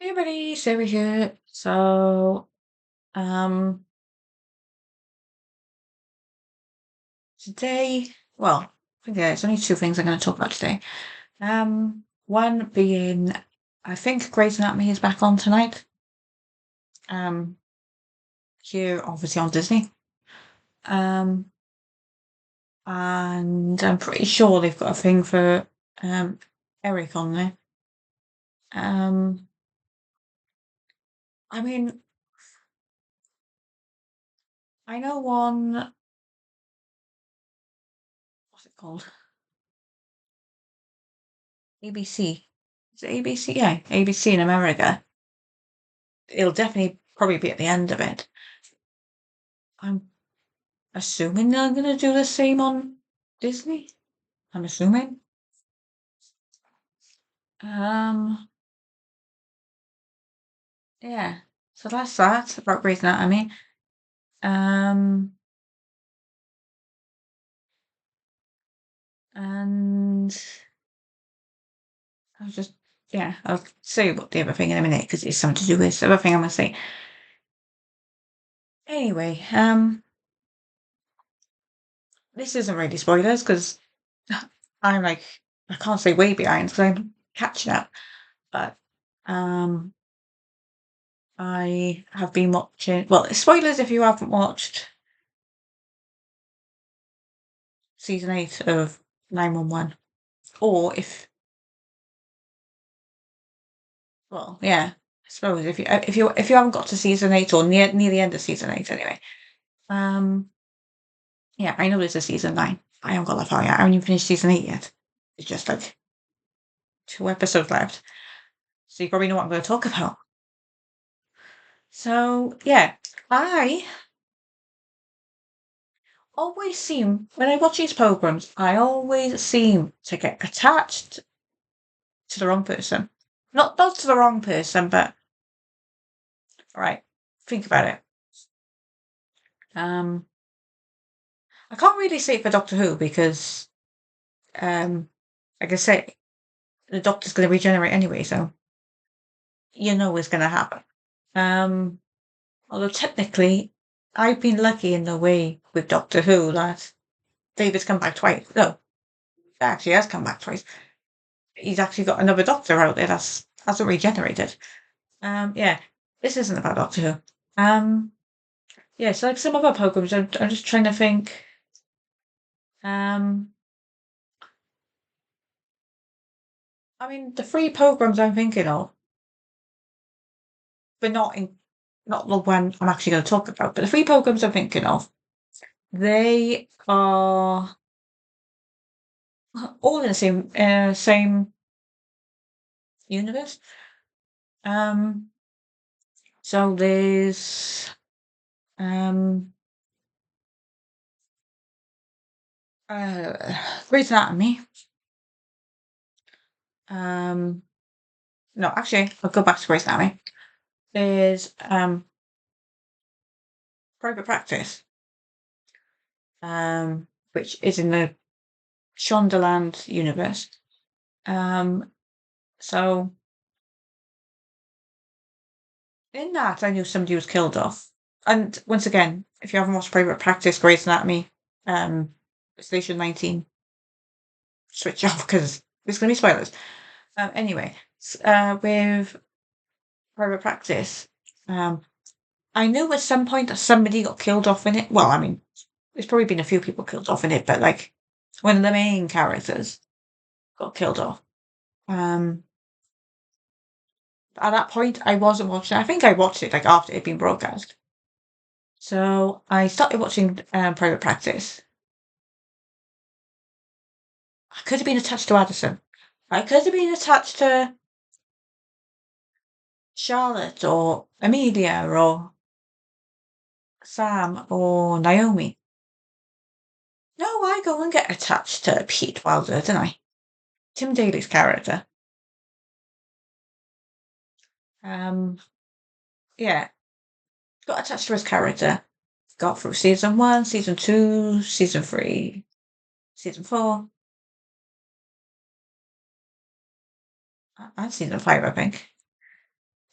Hey everybody, Sarah here. Um, today, well, I think there's only two things I'm going to talk about today. One being, I think Grey's Anatomy is back on tonight. Um, here, obviously on Disney. Um, and I'm pretty sure they've got a thing for um Eric on there. Um, I mean, I know on what's it called? ABC. Is it ABC? Yeah, ABC in America. It'll definitely probably be at the end of it. I'm assuming they're gonna do the same on Disney. I'm assuming. Um, yeah. So that's that about Grey's Anatomy. Um, and I'll just yeah, I'll say what the other thing in a minute because it's something to do with this other thing I'm gonna say. Anyway, this isn't really spoilers because I'm like I can't say way behind because I'm catching up, but um, I have been watching. Well, spoilers if you haven't watched season 8 of 911. Or if well, yeah, I suppose if you haven't got to season 8 or near the end of season 8 anyway. Um, yeah, I know there's a season 9. I haven't got that far yet. I haven't even finished season 8 yet. It's just like 2 episodes left. So you probably know what I'm gonna talk about. So yeah, I always seem when I watch these programs, I always seem to get attached to the wrong person. Not to the wrong person, but right. Think about it. Um, I can't really say it for Doctor Who because, like I say, the Doctor's going to regenerate anyway, so you know it's going to happen. Um, although technically, I've been lucky in the way with Doctor Who that David's come back twice. No, he actually has come back twice. He's actually got another Doctor out there that's hasn't regenerated. Yeah, this isn't about Doctor Who. Yeah, so like some other programs, I'm just trying to think. Um, I mean, the three programs I'm thinking of, but not the one I'm actually going to talk about, but the three programs I'm thinking of, they are all in the same universe. Um, so there's um, Grey's Anatomy. Um, no, actually, I'll go back to Grey's Anatomy. There's Private Practice, which is in the Shondaland universe. Um, so in that, I knew somebody was killed off. And once again, if you haven't watched Private Practice, Grey's Anatomy, Station 19, switch off because there's going to be spoilers. Anyway, with Private Practice, um, I knew at some point that somebody got killed off in it. Well, I mean, there's probably been a few people killed off in it, but like one of the main characters got killed off. Um, at that point, I wasn't watching. I think I watched it like after it had been broadcast. So I started watching Private Practice. I could have been attached to Addison. I could have been attached to Charlotte or Amelia or Sam or Naomi. No, I go and get attached to Pete Wilder, don't I? Tim Daly's character. Um, yeah, got attached to his character. Got through season 1, season 2, season 3, season 4, and season 5, I think.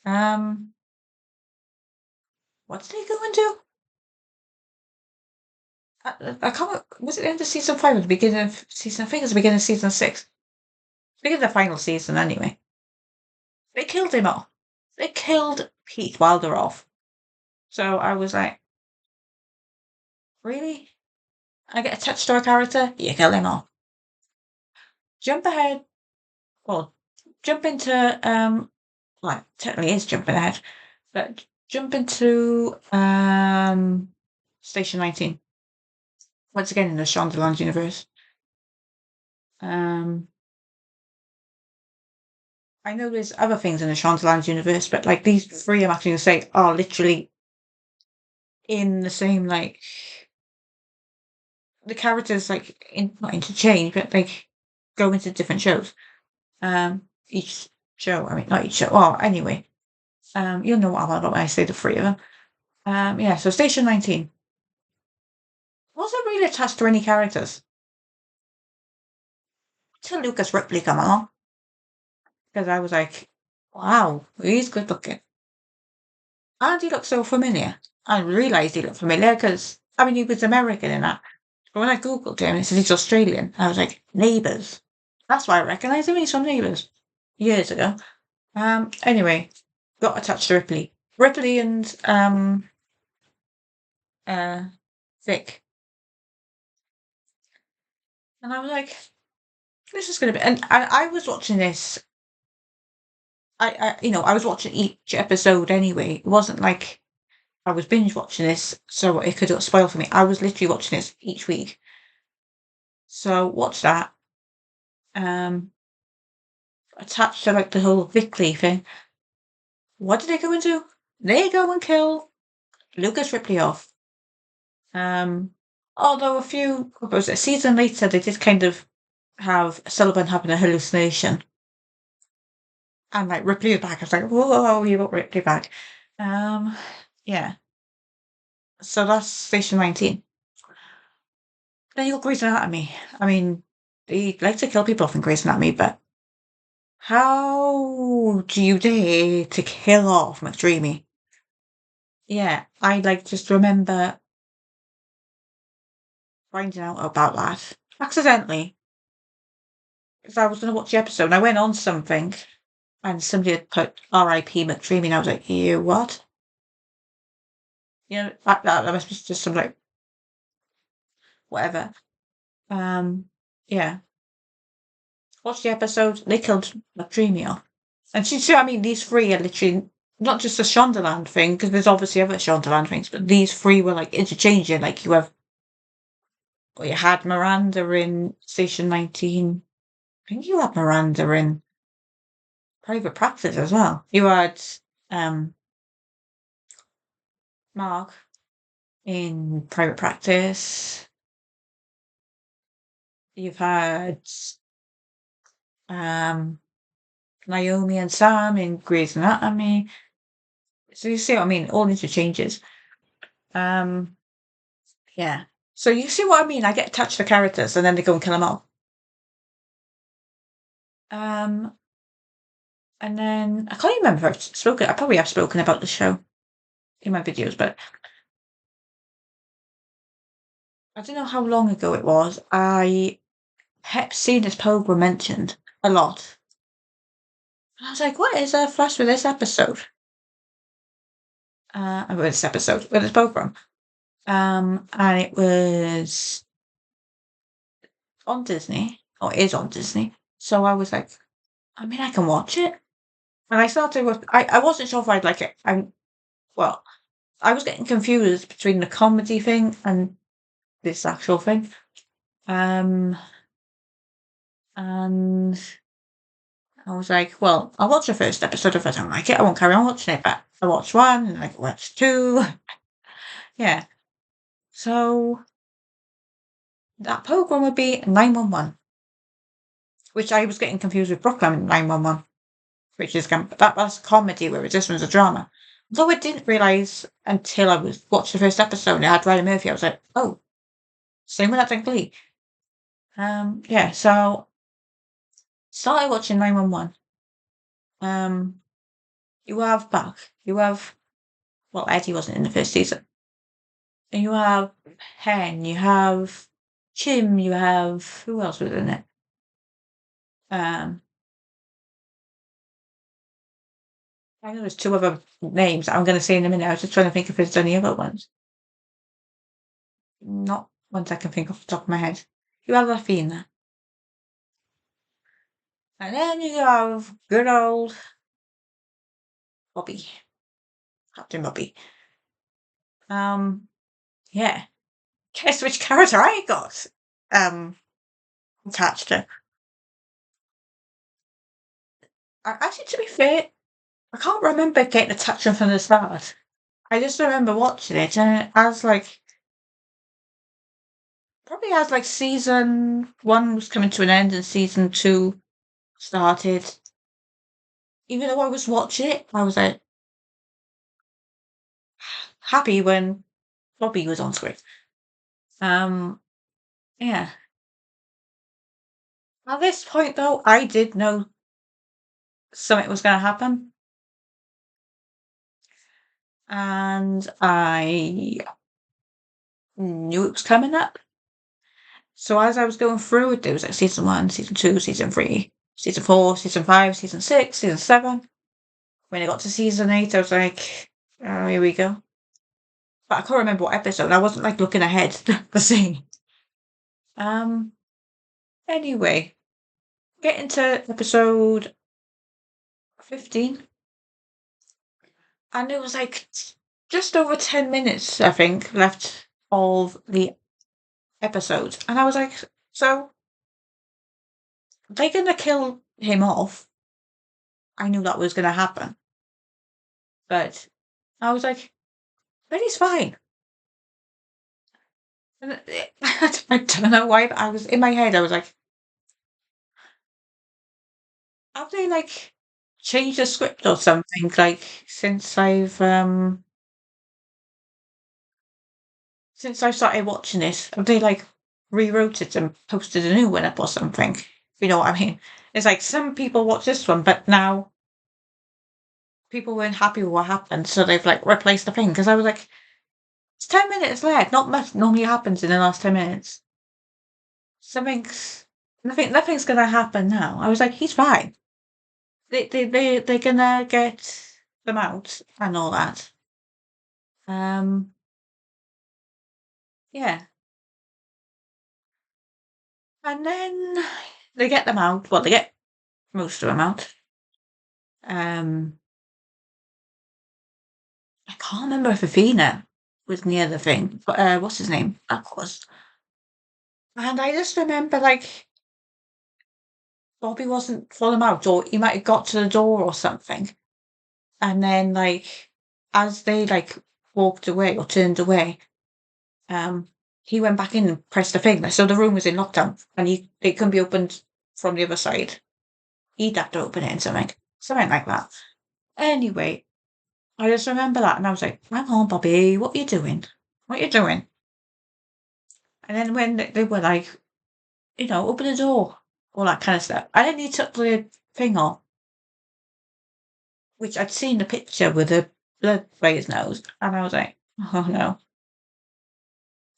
Um, what did they go and do? I can't. Was it the end of season 5 or the beginning of season? I think it was the beginning of season 6. Beginning of the final season, anyway. They killed him off. They killed Pete Wilder off. So I was like, really? I get attached to a character, you kill him off. Jump ahead. Well, jump into well, technically is jumping ahead, but jump into Station 19. Once again in the Shondaland universe. Um I know there's other things in the Shondaland universe, but like these three I'm actually gonna say are literally in the same like the characters like not interchange, but like go into different shows. Each show, I mean not each show. Well, anyway. You'll know what I'm on about when I say the three of them. Yeah, so Station 19. Wasn't really attached to any characters till Lucas Ripley come along. Because I was like, wow, he's good looking. And he looked so familiar. I realised he looked familiar because, I mean, he was American in that. But when I Googled him, it said he's Australian. I was like, Neighbours. That's why I recognise him. He's from Neighbours. Years ago. Anyway, got attached to Ripley. Ripley and uh Vic. And I was like, this is gonna be and I was watching this. I was watching each episode anyway. It wasn't like I was binge watching this so it could spoil for me. I was literally watching this each week. So watch that. Um Attached to like the whole Vickley thing. What did they go and do? They go and kill Lucas Ripley off. Although what was it, a season later they did kind of have Sullivan having a hallucination. And like Ripley is back. I was like, whoa, you got Ripley back. Um yeah. So that's Station 19. Then you got Grey's Anatomy. I mean, they like to kill people off in Grey's Anatomy, but how do you dare to kill off McDreamy? Yeah, I like just remember finding out about that accidentally because I was going to watch the episode and I went on something and somebody had put R.I.P. McDreamy and I was like, you what? You know, that must be just some like whatever. Yeah. Watch the episode. They killed McDreamy off. And she said, I mean, these three are literally not just a Shondaland thing, because there's obviously other Shondaland things, but these three were like interchanging. Like you had Miranda in Station 19. I think you had Miranda in Private Practice as well. You had um, Mark in Private Practice. You've had um, Naomi and Sam in Grey's Anatomy. So you see what I mean? All interchanges. Um, yeah. So you see what I mean? I get attached to characters and then they go and kill them all. Um, and then I can't even remember if I've spoken. I probably have spoken about the show in my videos, but I don't know how long ago it was. I kept seeing this program mentioned a lot. And I was like, what is a flash with this episode? With this episode, with this program. And it was on Disney, or is on Disney. So I was like, I mean, I can watch it. And I started with, I wasn't sure if I'd like it. Well, I was getting confused between the comedy thing and this actual thing. Um, and I was like, well, I'll watch the first episode. If I don't like it, I won't carry on watching it. But I watched one and I watched two. Yeah. So that program would be 911, which I was getting confused with Brooklyn 911, which is that was comedy, whereas this one's a drama. Though I didn't realise until I was watched the first episode and it had Ryan Murphy, I was like, oh, same with that in Glee. Yeah, so started watching 911. You have Buck. You have, well, Eddie wasn't in the first season. And you have Hen. You have Chim. You have, who else was in it? Um, I know there's two other names that I'm going to say in a minute. I was just trying to think if there's any other ones. Not ones I can think off the top of my head. You have Rafina. And then you have good old Bobby. Captain Bobby. Yeah. Guess which character I got attached to. Actually, to be fair, I can't remember getting attached to him from the start. I just remember watching it, and as like probably as like season one was coming to an end and season two started. Even though I was watching it, I was like happy when Bobby was on screen. Um, yeah. At this point, though, I did know something was going to happen, and I knew it was coming up. So as I was going through it, there was like season one, season two, season three, season four, season five, season six, season seven. When I got to season eight, I was like, oh, here we go. But I can't remember what episode. I wasn't like looking ahead the same. Um. Anyway, getting to episode 15, and it was like just over 10 minutes, I think, left of the episode, and I was like, so they're gonna kill him off. I knew that was gonna happen, but I was like, but he's fine. And I don't know why, but I was in my head. I was like, have they like changed the script or something? Like since I started watching this, have they like rewrote it and posted a new one up or something? You know what I mean? It's like some people watch this one, but now people weren't happy with what happened, so they've like replaced the thing. Because I was like, it's 10 minutes left. Not much normally happens in the last 10 minutes. Something's nothing's gonna happen now. I was like, he's fine. They're gonna get them out and all that. Um, yeah, and then they get them out. Well, they get most of them out. Um, I can't remember if Athena was near the thing, but what's his name? That was. And I just remember like Bobby wasn't falling out, or he might have got to the door or something. And then like as they like walked away or turned away, um, he went back in and pressed the thing. So the room was in lockdown and it couldn't be opened from the other side. He'd have to open it and something like that. Anyway, I just remember that and I was like, hang on, Bobby, what are you doing? What are you doing? And then when they were like, open the door, all that kind of stuff. And then he took the thing off, which I'd seen the picture with the blood by his nose, and I was like, oh no.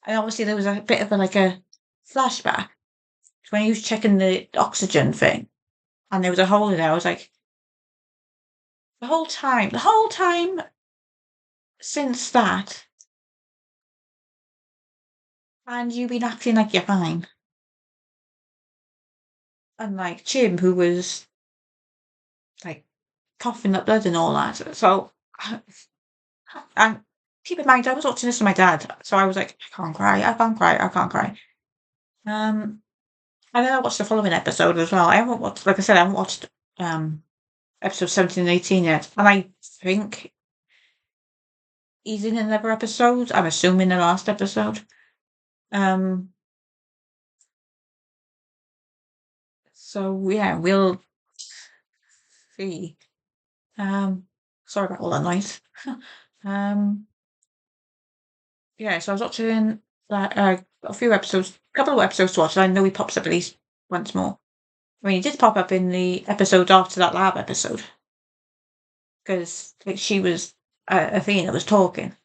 And obviously there was a bit of like a flashback to when he was checking the oxygen thing, and there was a hole in there. I was like, the whole time since that, and you've been acting like you're fine. And like Jim, who was like coughing up blood and all that. So, and keep in mind, I was watching this with my dad, so I was like, I can't cry, I can't cry, I can't cry. Um, and then I watched the following episode as well. I haven't watched, like I said, I haven't watched episode 17 and 18 yet, and I think he's in another episode. I'm assuming the last episode. Um, so yeah, we'll see. Sorry about all that noise. um, yeah, so I was watching like a few episodes, a couple of episodes to watch. And I know he pops up at least once more. I mean, he did pop up in the episode after that lab episode. because like, she was Athena was talking.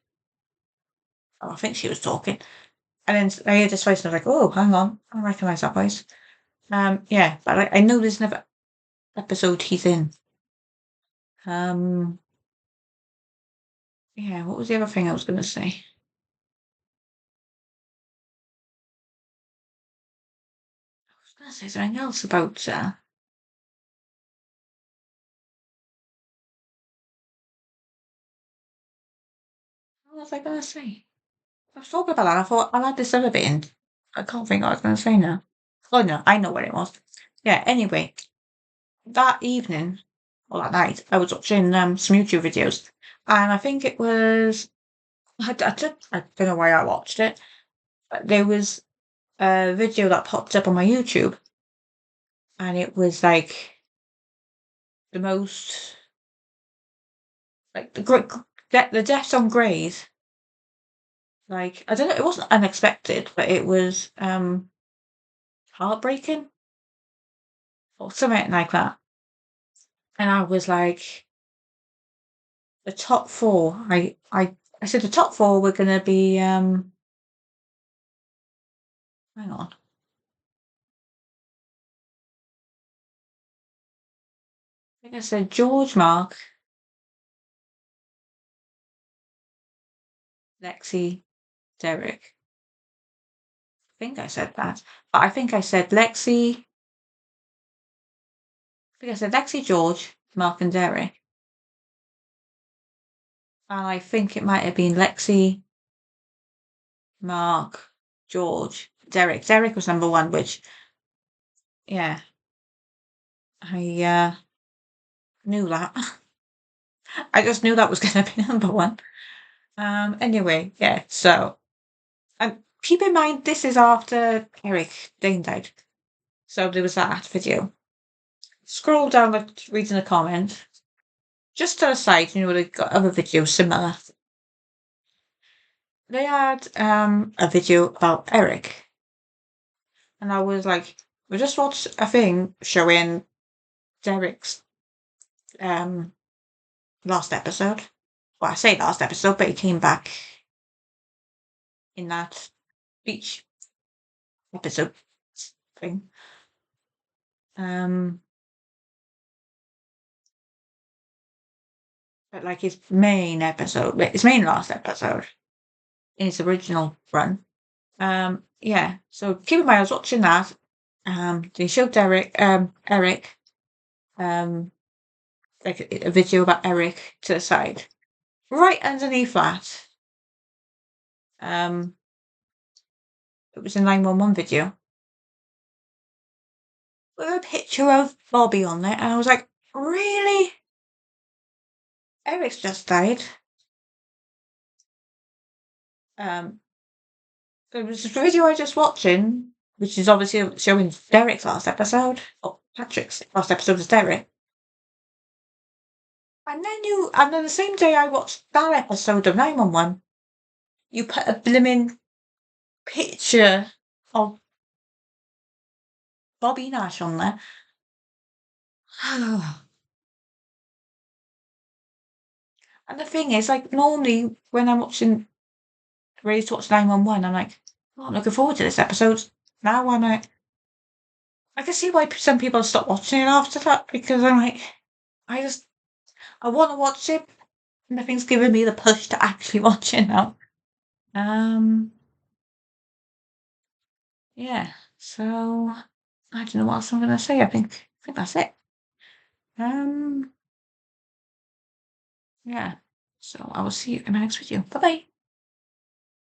Oh, I think she was talking, and then I heard this voice, and I was like, "Oh, hang on, I recognise that voice." Yeah, but I know there's another episode he's in. Um, yeah, what was the other thing I was going to say? I was going to say something else about. What was I going to say? I was talking about that. I thought I'll add this other bit in. I can't think what I was going to say now. Oh no, I know what it was. Yeah. Anyway, that evening or that night, I was watching some YouTube videos, and I think it was. I don't know why I watched it, but there was a video that popped up on my YouTube, and it was like the most like the deaths on Grays. Like I don't know, it wasn't unexpected, but it was heartbreaking or something like that. And I was like, the top four. I said the top four were gonna be hang on. I think I said George, Mark, Lexi, Derek. I think I said that. But I think I said Lexi. I think I said Lexi, George, Mark, and Derek. And I think it might have been Lexi, Mark, George, Derek. Derek was number one, which yeah, I knew that. I just knew that was gonna be number one. Anyway, yeah, so keep in mind this is after Eric Dane died. So there was that video. Scroll down, like reading the comment. Just to the side, they've got other videos similar. They had a video about Eric. And I was like, we just watched a thing showing Derek's last episode. Well, I say last episode, but he came back in that beach episode thing. But like his main episode, his main last episode in his original run. Yeah. So keep in mind, I was watching that. They showed Eric, um, like a video about Eric to the side. Right underneath that, um, it was a 911 video with a picture of Bobby on it, and I was like, really? Eric's just died. Um, there was a video I was just watching, which is obviously showing Derek's last episode, or Patrick's last episode is Derek. And then the same day I watched that episode of 911, you put a blimmin' picture of Bobby Nash on there. And the thing is, like, normally when I'm ready to watch 911, I'm like, oh, I'm looking forward to this episode. Now I'm like, I can see why some people stop watching it after that because I'm like, I I want to watch it. Nothing's giving me the push to actually watch it now. Yeah. So I don't know what else I'm gonna say. I think that's it. Um, yeah. So I will see you in my next video. Bye bye.